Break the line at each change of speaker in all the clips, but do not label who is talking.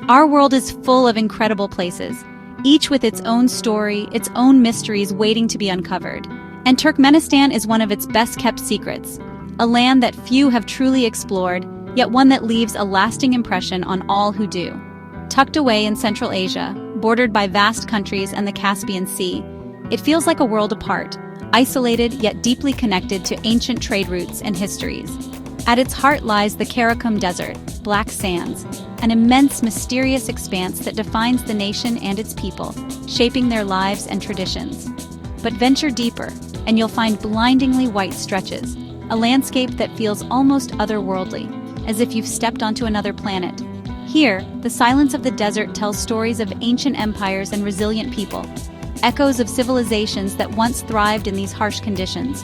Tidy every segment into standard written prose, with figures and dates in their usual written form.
Our world is full of incredible places, each with its own story, its own mysteries waiting to be uncovered. And Turkmenistan is one of its best-kept secrets, a land that few have truly explored, yet one that leaves a lasting impression on all who do. Tucked away in Central Asia, bordered by vast countries and the Caspian Sea, it feels like a world apart, isolated yet deeply connected to ancient trade routes and histories. At its heart lies the Karakum Desert, black sands, an immense mysterious expanse that defines the nation and its people, shaping their lives and traditions. But venture deeper, and you'll find blindingly white stretches, a landscape that feels almost otherworldly, as if you've stepped onto another planet. Here, the silence of the desert tells stories of ancient empires and resilient people, echoes of civilizations that once thrived in these harsh conditions.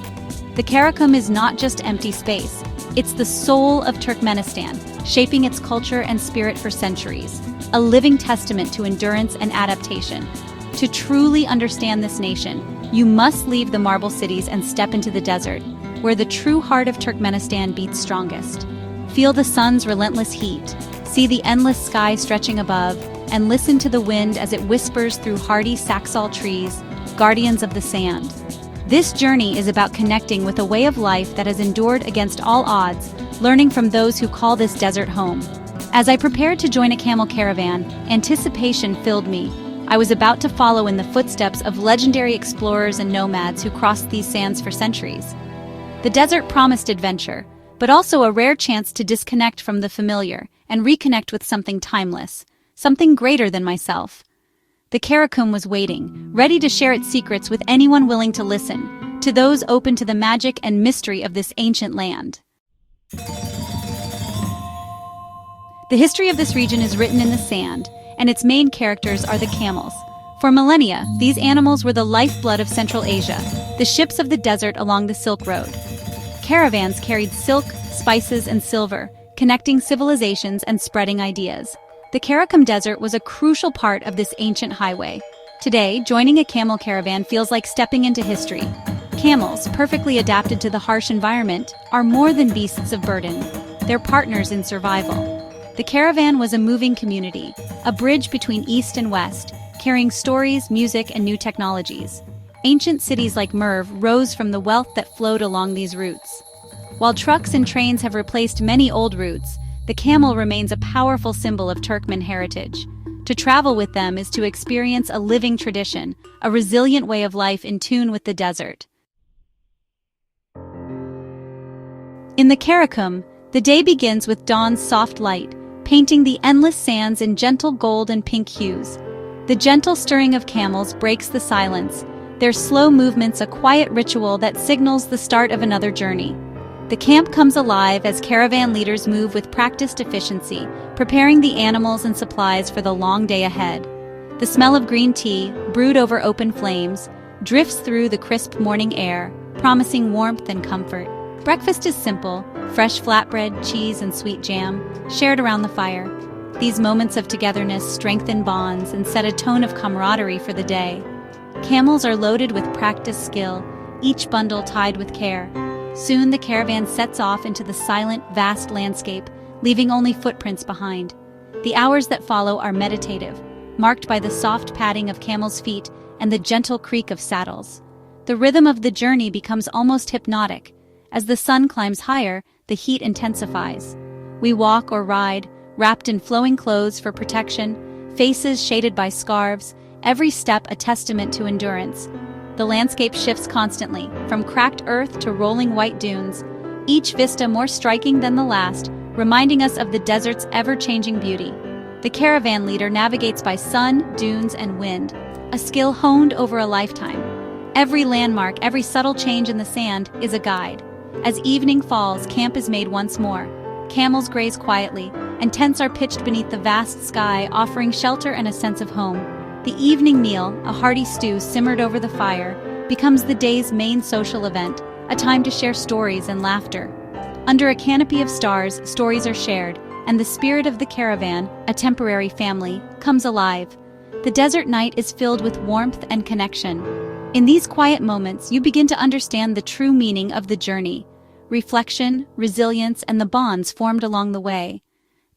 The Karakum is not just empty space, it's the soul of Turkmenistan, shaping its culture and spirit for centuries, a living testament to endurance and adaptation. To truly understand this nation, you must leave the marble cities and step into the desert, where the true heart of Turkmenistan beats strongest. Feel the sun's relentless heat, see the endless sky stretching above, and listen to the wind as it whispers through hardy saxaul trees, guardians of the sand. This journey is about connecting with a way of life that has endured against all odds, learning from those who call this desert home. As I prepared to join a camel caravan, anticipation filled me. I was about to follow in the footsteps of legendary explorers and nomads who crossed these sands for centuries. The desert promised adventure, but also a rare chance to disconnect from the familiar and reconnect with something timeless, something greater than myself. The Karakum was waiting, ready to share its secrets with anyone willing to listen, to those open to the magic and mystery of this ancient land. The history of this region is written in the sand, and its main characters are the camels. For millennia, these animals were the lifeblood of Central Asia, the ships of the desert along the Silk Road. Caravans carried silk, spices, and silver, connecting civilizations and spreading ideas. The Karakum Desert was a crucial part of this ancient highway. Today, joining a camel caravan feels like stepping into history. Camels, perfectly adapted to the harsh environment, are more than beasts of burden. They're partners in survival. The caravan was a moving community, a bridge between East and West, carrying stories, music, and new technologies. Ancient cities like Merv rose from the wealth that flowed along these routes. While trucks and trains have replaced many old routes, the camel remains a powerful symbol of Turkmen heritage. To travel with them is to experience a living tradition, a resilient way of life in tune with the desert. In the Karakum, the day begins with dawn's soft light, painting the endless sands in gentle gold and pink hues. The gentle stirring of camels breaks the silence, their slow movements a quiet ritual that signals the start of another journey. The camp comes alive as caravan leaders move with practiced efficiency, preparing the animals and supplies for the long day ahead. The smell of green tea, brewed over open flames, drifts through the crisp morning air, promising warmth and comfort. Breakfast is simple, fresh flatbread, cheese, and sweet jam, shared around the fire. These moments of togetherness strengthen bonds and set a tone of camaraderie for the day. Camels are loaded with practiced skill, each bundle tied with care. Soon the caravan sets off into the silent, vast landscape, leaving only footprints behind. The hours that follow are meditative, marked by the soft padding of camels' feet and the gentle creak of saddles. The rhythm of the journey becomes almost hypnotic. As the sun climbs higher, the heat intensifies. We walk or ride, wrapped in flowing clothes for protection, faces shaded by scarves, every step a testament to endurance. The landscape shifts constantly, from cracked earth to rolling white dunes, each vista more striking than the last, reminding us of the desert's ever-changing beauty. The caravan leader navigates by sun, dunes, and wind, a skill honed over a lifetime. Every landmark, every subtle change in the sand is a guide. As evening falls, camp is made once more. Camels graze quietly, and tents are pitched beneath the vast sky, offering shelter and a sense of home. The evening meal, a hearty stew simmered over the fire, becomes the day's main social event, a time to share stories and laughter. Under a canopy of stars, stories are shared, and the spirit of the caravan, a temporary family, comes alive. The desert night is filled with warmth and connection. In these quiet moments, you begin to understand the true meaning of the journey: reflection, resilience, and the bonds formed along the way.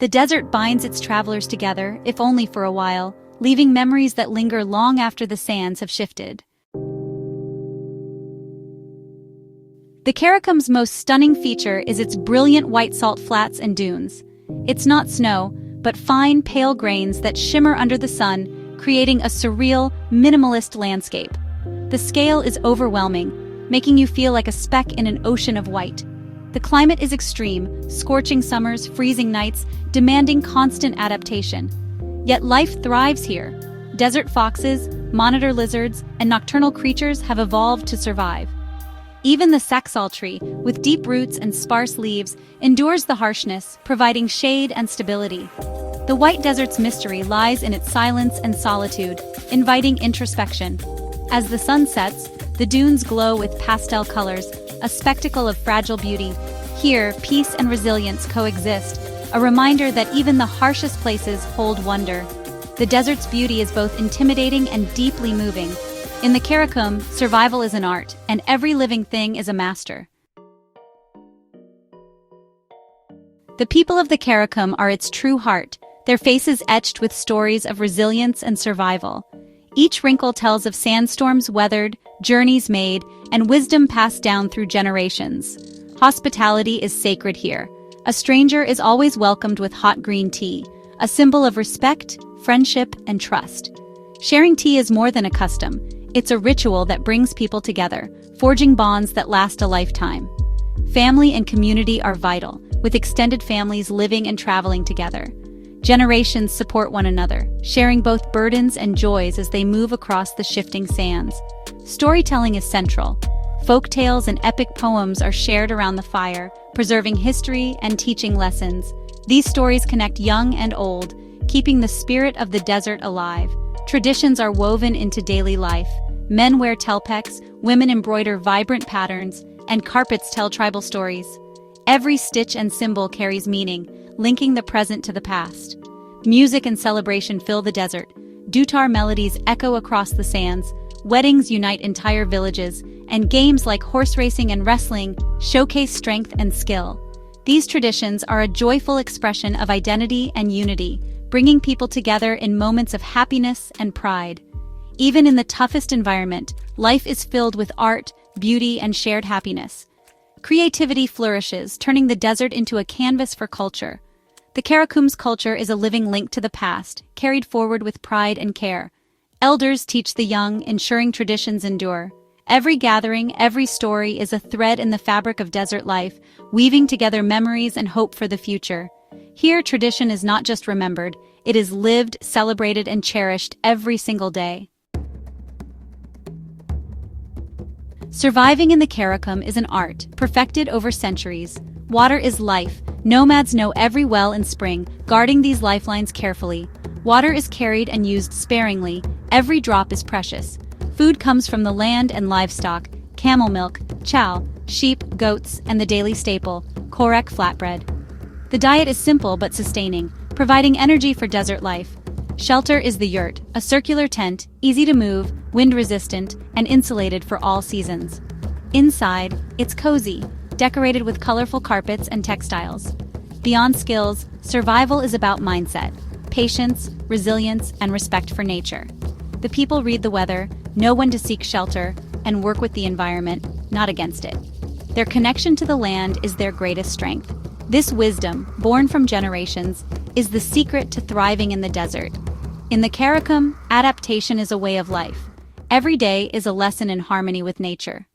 The desert binds its travelers together, if only for a while, leaving memories that linger long after the sands have shifted. The Karakum's most stunning feature is its brilliant white salt flats and dunes. It's not snow, but fine, pale grains that shimmer under the sun, creating a surreal, minimalist landscape. The scale is overwhelming, making you feel like a speck in an ocean of white. The climate is extreme, scorching summers, freezing nights, demanding constant adaptation. Yet life thrives here. Desert foxes, monitor lizards, and nocturnal creatures have evolved to survive. Even the saxal tree, with deep roots and sparse leaves, endures the harshness, providing shade and stability. The White Desert's mystery lies in its silence and solitude, inviting introspection. As the sun sets, the dunes glow with pastel colors, a spectacle of fragile beauty. Here, peace and resilience coexist, a reminder that even the harshest places hold wonder. The desert's beauty is both intimidating and deeply moving. In the Karakum, survival is an art, and every living thing is a master. The people of the Karakum are its true heart, their faces etched with stories of resilience and survival. Each wrinkle tells of sandstorms weathered, journeys made, and wisdom passed down through generations. Hospitality is sacred here. A stranger is always welcomed with hot green tea, a symbol of respect, friendship, and trust. Sharing tea is more than a custom. It's a ritual that brings people together, forging bonds that last a lifetime. Family and community are vital, with extended families living and traveling together. Generations support one another, sharing both burdens and joys as they move across the shifting sands. Storytelling is central. Folk tales and epic poems are shared around the fire, preserving history and teaching lessons. These stories connect young and old, keeping the spirit of the desert alive. Traditions are woven into daily life. Men wear telpeks, women embroider vibrant patterns, and carpets tell tribal stories. Every stitch and symbol carries meaning, linking the present to the past. Music and celebration fill the desert. Dutar melodies echo across the sands, weddings unite entire villages, and games like horse racing and wrestling showcase strength and skill. These traditions are a joyful expression of identity and unity, bringing people together in moments of happiness and pride. Even in the toughest environment, life is filled with art, beauty, and shared happiness. Creativity flourishes, turning the desert into a canvas for culture. The Karakum's culture is a living link to the past, carried forward with pride and care. Elders teach the young, ensuring traditions endure. Every gathering, every story is a thread in the fabric of desert life, weaving together memories and hope for the future. Here, tradition is not just remembered, it is lived, celebrated, and cherished every single day. Surviving in the Karakum is an art, perfected over centuries. Water is life. Nomads know every well in spring, guarding these lifelines carefully. Water is carried and used sparingly. Every drop is precious. Food comes from the land and livestock: camel milk, chow, sheep, goats, and the daily staple, korek flatbread. The diet is simple but sustaining, providing energy for desert life. Shelter is the yurt, a circular tent, easy to move, wind-resistant, and insulated for all seasons. Inside, it's cozy, decorated with colorful carpets and textiles. Beyond skills, survival is about mindset, patience, resilience, and respect for nature. The people read the weather, know when to seek shelter, and work with the environment, not against it. Their connection to the land is their greatest strength. This wisdom, born from generations, is the secret to thriving in the desert. In the Karakum, adaptation is a way of life. Every day is a lesson in harmony with nature.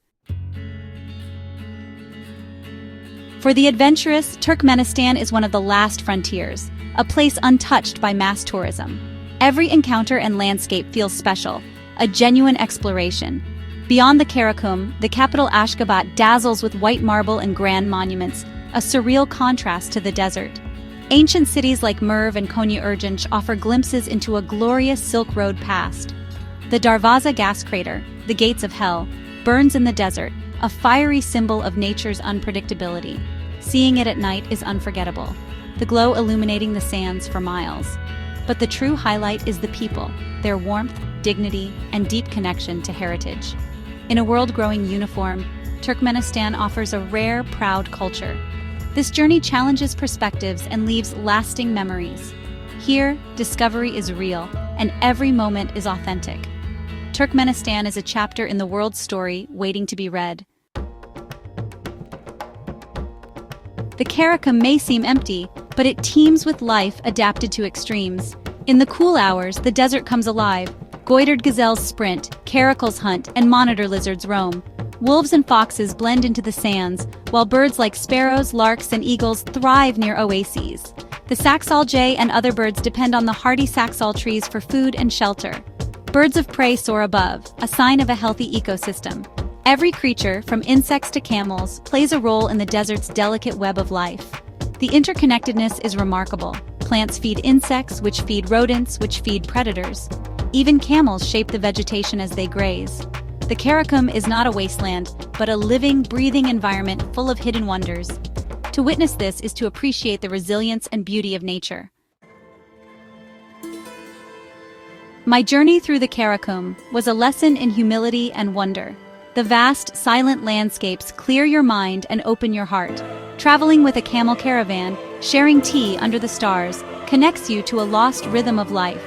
For the adventurous, Turkmenistan is one of the last frontiers, a place untouched by mass tourism. Every encounter and landscape feels special, a genuine exploration. Beyond the Karakum, the capital Ashgabat dazzles with white marble and grand monuments, a surreal contrast to the desert. Ancient cities like Merv and Konya Urgench offer glimpses into a glorious Silk Road past. The Darvaza gas crater, the gates of hell, burns in the desert, a fiery symbol of nature's unpredictability. Seeing it at night is unforgettable, the glow illuminating the sands for miles. But the true highlight is the people, their warmth, dignity, and deep connection to heritage. In a world growing uniform, Turkmenistan offers a rare, proud culture. This journey challenges perspectives and leaves lasting memories. Here, discovery is real, and every moment is authentic. Turkmenistan is a chapter in the world's story waiting to be read. The Karakum may seem empty, but it teems with life adapted to extremes. In the cool hours, the desert comes alive. Goitered gazelles sprint, caracals hunt, and monitor lizards roam. Wolves and foxes blend into the sands, while birds like sparrows, larks, and eagles thrive near oases. The Saxal jay and other birds depend on the hardy Saxal trees for food and shelter. Birds of prey soar above, a sign of a healthy ecosystem. Every creature, from insects to camels, plays a role in the desert's delicate web of life. The interconnectedness is remarkable. Plants feed insects, which feed rodents, which feed predators. Even camels shape the vegetation as they graze. The Karakum is not a wasteland, but a living, breathing environment full of hidden wonders. To witness this is to appreciate the resilience and beauty of nature. My journey through the Karakum was a lesson in humility and wonder. The vast, silent landscapes clear your mind and open your heart. Traveling with a camel caravan, sharing tea under the stars, connects you to a lost rhythm of life.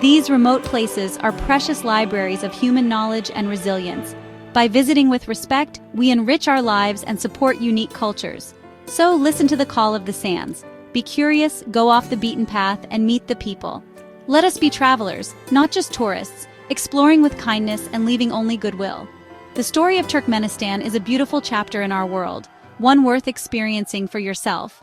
These remote places are precious libraries of human knowledge and resilience. By visiting with respect, we enrich our lives and support unique cultures. So listen to the call of the sands. Be curious, go off the beaten path, and meet the people. Let us be travelers, not just tourists, exploring with kindness and leaving only goodwill. The story of Turkmenistan is a beautiful chapter in our world, one worth experiencing for yourself.